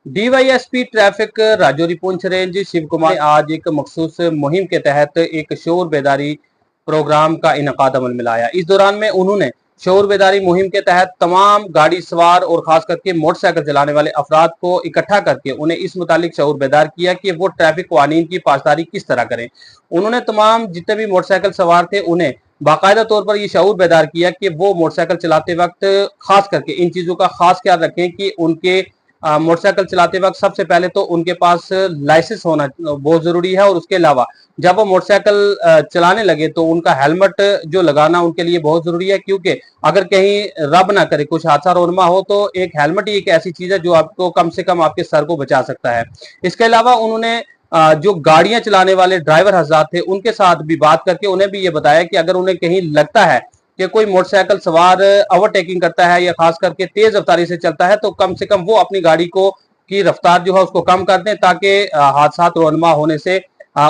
DYSP traffic Rajouri Poonch range Shiv Kumar ने आज एक मखसूस मुहिम के तहत एक शोर बेदारी प्रोग्राम का इनकाद अमल में लाया। इस दौरान में उन्होंने शोर बेदारी मुहिम के तहत तमाम गाड़ी सवार और खास करके मोटरसाइकिल चलाने वाले अफराद को इकट्ठा करके उन्हें इस मुतालिक शऊर बेदार किया कि वो ट्रैफिक कानून की पासदारी किस तरह करें। उन्होंने तमाम जितने भी मोटरसाइकिल सवार थे उन्हें बाकायदा तौर पर यह शऊर बेदार किया कि वो मोटरसाइकिल चलाते वक्त खास करके इन चीजों का खास ख्याल रखें कि उनके मोटरसाइकिल चलाते वक्त सबसे पहले तो उनके पास लाइसेंस होना बहुत जरूरी है, और उसके अलावा जब वो मोटरसाइकिल चलाने लगे तो उनका हेलमेट जो लगाना उनके लिए बहुत जरूरी है, क्योंकि अगर कहीं रब ना करे कुछ हादसा रोनमा हो तो एक हेलमेट ही एक ऐसी चीज है जो आपको कम से कम आपके सर को बचा सकता है। इसके अलावा उन्होंने जो गाड़ियां चलाने वाले ड्राइवर हजरात थे उनके साथ भी बात करके उन्हें भी ये बताया कि अगर उन्हें कहीं लगता है कि कोई मोटरसाइकिल सवार ओवरटेकिंग करता है या खास करके तेज रफ्तारी से चलता है तो कम से कम वो अपनी गाड़ी को की रफ्तार जो है उसको कम कर दें, ताकि हादसा रोनमा होने से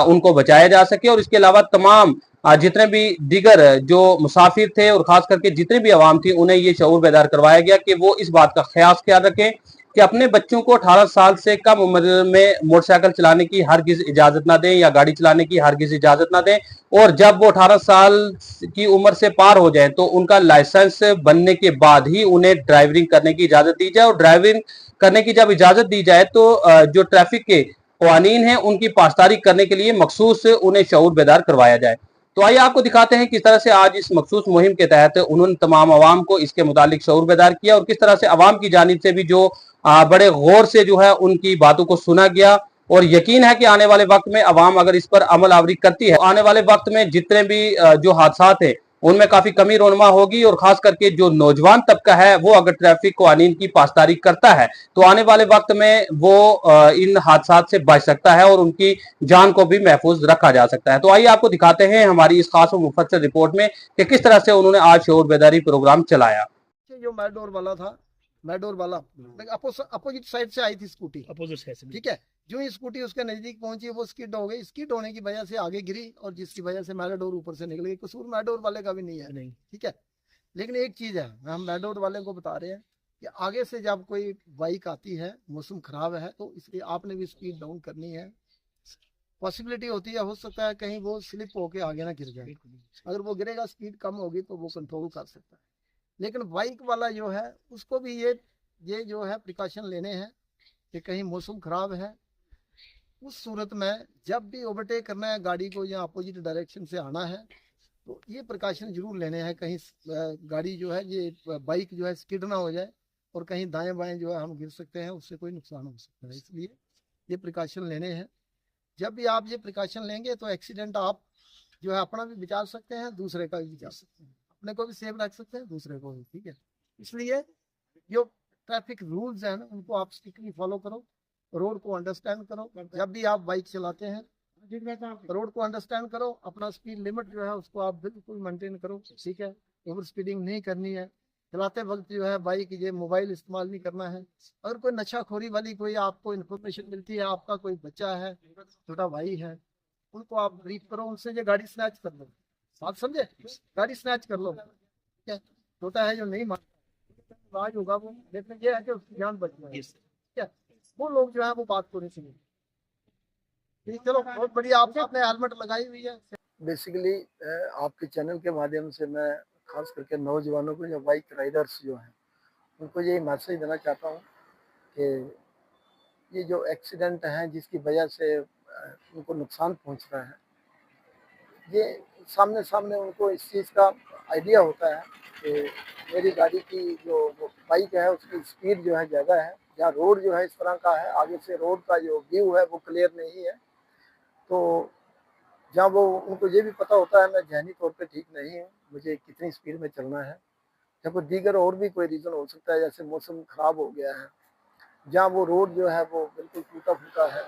उनको बचाया जा सके। और इसके अलावा तमाम जितने भी दीगर जो मुसाफिर थे और खास करके जितने भी आवाम थी उन्हें ये शऊर बेदार करवाया गया कि वो इस बात का खास ख्याल रखें कि अपने बच्चों को 18 साल से कम उम्र में मोटरसाइकिल चलाने की हरगिज इजाजत ना दें या गाड़ी चलाने की हरगिज इजाजत ना दें, और जब वो 18 साल की उम्र से पार हो जाए तो उनका लाइसेंस बनने के बाद ही उन्हें ड्राइविंग करने की इजाजत दी जाए। और ड्राइविंग करने की जब इजाजत दी जाए तो जो ट्रैफिक के कानून हैं उनकी पासदारी करने के लिए मखसूस उन्हें शऊर बेदार करवाया जाए। तो आइए आपको दिखाते हैं किस तरह से आज इस मखसूस मुहिम के तहत उन्होंने तमाम आवाम को इसके मुतालिक शऊर बेदार किया और किस तरह से आवाम की जानिब से भी जो बड़े गौर से जो है उनकी बातों को सुना गया। और यकीन है कि आने वाले वक्त में आवाम अगर इस पर अमल आवरी करती है, आने वाले वक्त में जितने भी जो हादसा है उनमें काफी कमी रोनमा होगी। और खास करके जो नौजवान तबका है वो अगर ट्रैफिक कानून की पासदारी करता है तो आने वाले वक्त में वो इन हादसा से बच सकता है और उनकी जान को भी महफूज रखा जा सकता है। तो आइए आपको दिखाते हैं हमारी इस खास और मुफस्सल रिपोर्ट में कि किस तरह से उन्होंने आज शऊर बेदारी प्रोग्राम चलाया। जो मैडोर वाला था, मैडोर वाला अपोजिट साइड से आई थी स्कूटी, अपोजिट साइड से। ठीक है। जो ही स्कूटी उसके नजदीक पहुंची वो स्किड हो गई। स्किड होने की वजह से आगे गिरी और जिसकी वजह से मैडोर ऊपर से निकल गई। कसूर मैडोर वाले का भी नहीं है, नहीं, ठीक है। लेकिन एक चीज है, हम मैडोर वाले को बता रहे हैं कि आगे से जब कोई बाइक आती है, मौसम खराब है, तो इसलिए आपने भी स्पीड डाउन करनी है। पॉसिबिलिटी होती है, हो सकता है कहीं वो स्लिप होके आगे ना गिर जाए। अगर वो गिरेगा, स्पीड कम होगी तो वो कंट्रोल कर सकता है। लेकिन बाइक वाला जो है उसको भी ये जो है प्रिकॉशन लेने हैं कि कहीं मौसम खराब है, उस सूरत में जब भी ओवरटेक करना है गाड़ी को या अपोजिट डायरेक्शन से आना है तो ये प्रिकॉशन जरूर लेने हैं। कहीं गाड़ी जो है ये बाइक जो है स्किड ना हो जाए और कहीं दाएं बाएं जो है हम गिर सकते हैं, उससे कोई नुकसान हो सकता है। इसलिए ये प्रिकॉशन लेने हैं। जब भी आप ये प्रिकॉशन लेंगे तो एक्सीडेंट आप जो है अपना भी बचा सकते हैं, दूसरे का भी बचा सकते हैं, अपने को भी सेफ रख सकते हैं, दूसरे को भी, ठीक है। इसलिए जो ट्रैफिक रूल्स हैं ना उनको आप स्ट्रिक्टली फॉलो करो, रोड को अंडरस्टैंड करो। जब भी आप बाइक चलाते हैं रोड को अंडरस्टैंड करो, अपना स्पीड लिमिट जो है उसको आप बिल्कुल मेंटेन करो, ठीक है। ओवर स्पीडिंग नहीं करनी है। चलाते वक्त जो है बाइक ये मोबाइल इस्तेमाल नहीं करना है। अगर कोई नशाखोरी वाली कोई आपको इन्फॉर्मेशन मिलती है, आपका कोई बच्चा है, छोटा भाई है, उनको आप ब्रीफ करो, उनसे ये गाड़ी स्नैच कर लो। आप समझे, गाड़ी स्नैच कर लो, ठीक है। छोटा है जो नहीं मानता आज होगा वो, लेकिन ये है कि उसकी जान बच जाए, ठीक है। वो लोग जो है वो बात को नहीं सुने। ठीक, चलो बहुत बढ़िया, आपने हेलमेट लगाई हुई है। बेसिकली आपके चैनल के माध्यम से मैं खास करके नौजवानों को, जो बाइक राइडर्स जो हैं, उनको यही मैसेज देना चाहता हूँ कि ये जो एक्सीडेंट हैं जिसकी वजह से उनको नुकसान पहुँच रहा है, ये सामने सामने उनको इस चीज़ का आइडिया होता है कि मेरी गाड़ी की जो बाइक है उसकी स्पीड जो है ज़्यादा है, या रोड जो है इस तरह का है, आगे से रोड का जो व्यू है वो क्लियर नहीं है। तो जहाँ वो उनको ये भी पता होता है मैं जहनी तौर पे ठीक नहीं हूँ, मुझे कितनी स्पीड में चलना है। या कोई दीगर और भी कोई रीज़न हो सकता है, जैसे मौसम ख़राब हो गया है, जहाँ वो रोड जो है वो बिल्कुल टूटा फूटा है,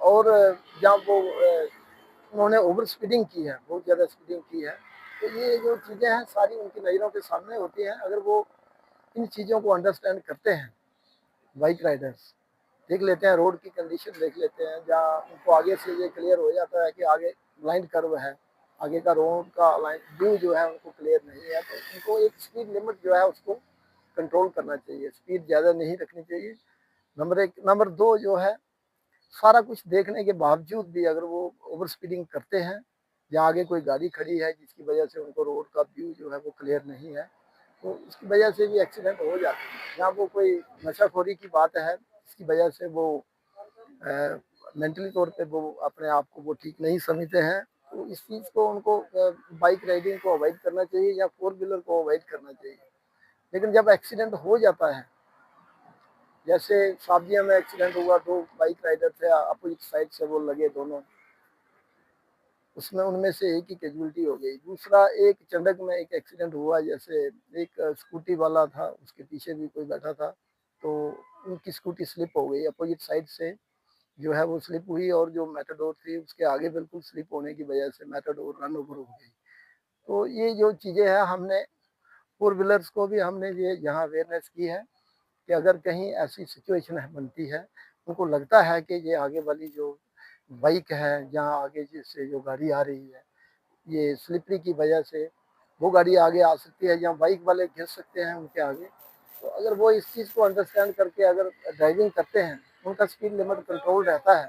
और जहाँ वो उन्होंने ओवर स्पीडिंग की है, बहुत ज़्यादा स्पीडिंग की है। तो ये जो चीज़ें हैं सारी उनकी नज़रों के सामने होती हैं। अगर वो इन चीज़ों को अंडरस्टैंड करते हैं, बाइक राइडर्स देख लेते हैं, रोड की कंडीशन देख लेते हैं, जहाँ उनको आगे से ये क्लियर हो जाता है कि आगे ब्लाइंड कर्व है, आगे का रोड का लाइन व्यू जो है उनको क्लियर नहीं है, तो उनको एक स्पीड लिमिट जो है उसको कंट्रोल करना चाहिए। स्पीड ज़्यादा नहीं रखनी चाहिए, नंबर एक। नंबर दो जो है, सारा कुछ देखने के बावजूद भी अगर वो ओवर स्पीडिंग करते हैं या आगे कोई गाड़ी खड़ी है जिसकी वजह से उनको रोड का व्यू जो है वो क्लियर नहीं है, तो उसकी वजह से भी एक्सीडेंट हो जाते हैं। जहाँ वो कोई नशाखोरी की बात है जिसकी वजह से वो मेंटली तौर पे वो अपने आप को वो ठीक नहीं समझते हैं, तो इस चीज़ को उनको बाइक राइडिंग को अवॉइड करना चाहिए या फोर व्हीलर को अवॉइड करना चाहिए। लेकिन जब एक्सीडेंट हो जाता है, जैसे शादिया में एक्सीडेंट हुआ, दो बाइक राइडर थे, अपोजिट साइड से वो लगे दोनों, उसमें उनमें से एक की कैजुअलिटी हो गई। दूसरा एक चंडक में एक एक्सीडेंट हुआ, जैसे एक स्कूटी वाला था, उसके पीछे भी कोई बैठा था, तो उनकी स्कूटी स्लिप हो गई अपोजिट साइड से, जो है वो स्लिप हुई, और जो मैटाडोर थी उसके आगे बिल्कुल स्लिप होने की वजह से मैटाडोर रन ओवर हो गई। तो ये जो चीज़ें हैं, हमने फोर व्हीलर्स को भी हमने ये यहाँ अवेयरनेस की है कि अगर कहीं ऐसी सिचुएशन है बनती है, उनको लगता है कि ये आगे वाली जो बाइक है, जहाँ आगे जिससे जो गाड़ी आ रही है, ये स्लिपरी की वजह से वो गाड़ी आगे आ सकती है, या बाइक वाले गिर सकते हैं उनके आगे, तो अगर वो इस चीज़ को अंडरस्टैंड करके अगर ड्राइविंग करते हैं, उनका स्पीड लिमिट कंट्रोल रहता है,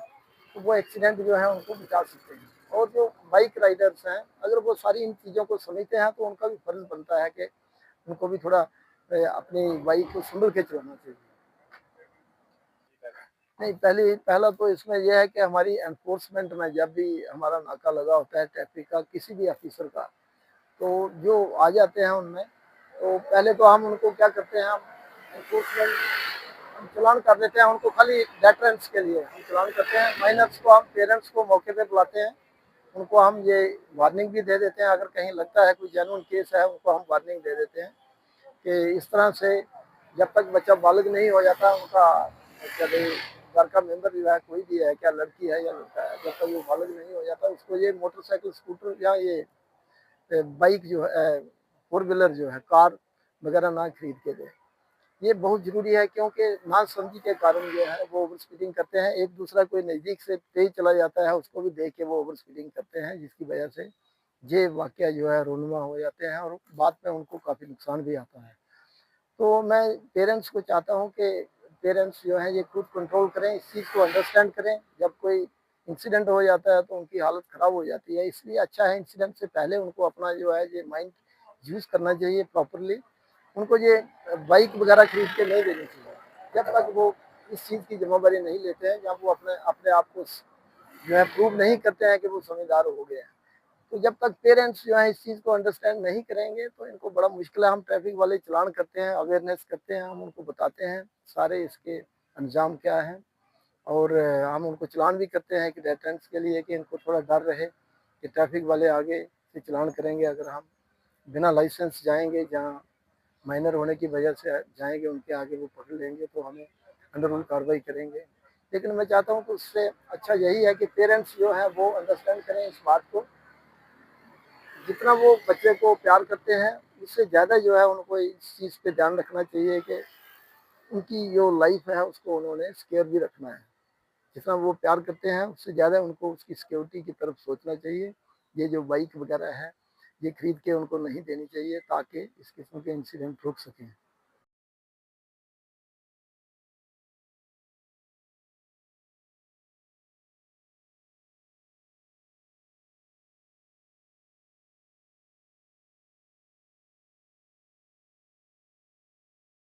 तो वो एक्सीडेंट जो है उनको बचा सकते हैं। और जो बाइक राइडर्स हैं, अगर वो सारी इन चीज़ों को समझते हैं, तो उनका भी फर्ज बनता है कि उनको भी थोड़ा अपनी बाइक को संभल के चलाना चाहिए। नहीं, पहला तो इसमें यह है कि हमारी एनफोर्समेंट में जब भी हमारा नाका लगा होता है ट्रैफिक का, किसी भी ऑफिसर का, तो जो आ जाते हैं उनमें, तो पहले तो हम उनको क्या करते हैं, हम एनफोर्समेंट हम चलान कर देते हैं उनको, खाली डेटरेंस के लिए हम चलान करते हैं। माइनर्स को, हम पेरेंट्स को मौके पे बुलाते हैं, उनको हम ये वार्निंग भी दे देते हैं, अगर कहीं लगता है कोई जेन्युइन केस है, उनको हम वार्निंग दे देते हैं कि इस तरह से जब तक बच्चा बालिग नहीं हो जाता, उनका चाहे घर का मेंबर जो है कोई भी है, क्या लड़की है या लड़का है, जब तक वो बालिग नहीं हो जाता, उसको ये मोटरसाइकिल, स्कूटर या ये बाइक जो है, फोर व्हीलर जो है, कार वगैरह ना खरीद के दे। ये बहुत जरूरी है, क्योंकि ना समझी के कारण जो है वो ओवर स्पीडिंग करते हैं। एक दूसरा कोई नज़दीक से तेज चला जाता है, उसको भी देख के वो ओवर स्पीडिंग करते हैं, जिसकी वजह से ये वाकया जो है रोनुमा हो जाते हैं, और बाद में उनको काफ़ी नुकसान भी आता है। तो मैं पेरेंट्स को चाहता हूँ कि पेरेंट्स जो है ये खुद कंट्रोल करें, इस चीज़ को अंडरस्टैंड करें। जब कोई इंसिडेंट हो जाता है तो उनकी हालत ख़राब हो जाती है, इसलिए अच्छा है इंसिडेंट से पहले उनको अपना जो है ये माइंड यूज़ करना चाहिए प्रॉपरली। उनको ये बाइक वगैरह खरीद के नहीं देनी चाहिए जब तक वो इस चीज़ की जिम्मेदारी नहीं लेते हैं, जब वो अपने अपने आप को जो है प्रूव नहीं करते हैं कि वो समझदार हो गए हैं। तो जब तक पेरेंट्स जो है इस चीज़ को अंडरस्टैंड नहीं करेंगे, तो इनको बड़ा मुश्किल है। हम ट्रैफिक वाले चलान करते हैं, अवेयरनेस करते हैं, हम उनको बताते हैं सारे इसके अंजाम क्या है, और हम उनको चलान भी करते हैं कि डेटरेंस के लिए, कि इनको थोड़ा डर रहे कि ट्रैफिक वाले आगे से चलान करेंगे, अगर हम बिना लाइसेंस जाएंगे, जहाँ माइनर होने की वजह से जाएंगे, उनके आगे वो पकड़ लेंगे, तो हमें अंडर रूल कार्रवाई करेंगे। लेकिन मैं चाहता हूँ कि उससे अच्छा यही है कि पेरेंट्स जो है वो अंडरस्टैंड करें इस बात को। जितना वो बच्चे को प्यार करते हैं, उससे ज़्यादा जो है उनको इस चीज़ पे ध्यान रखना चाहिए कि उनकी जो लाइफ है उसको उन्होंने सिक्योर भी रखना है। जितना वो प्यार करते हैं, उससे ज़्यादा उनको उसकी सिक्योरिटी की तरफ सोचना चाहिए। ये जो बाइक वगैरह है, ये खरीद के उनको नहीं देनी चाहिए, ताकि इस किस्म के इंसिडेंट रुक सकें।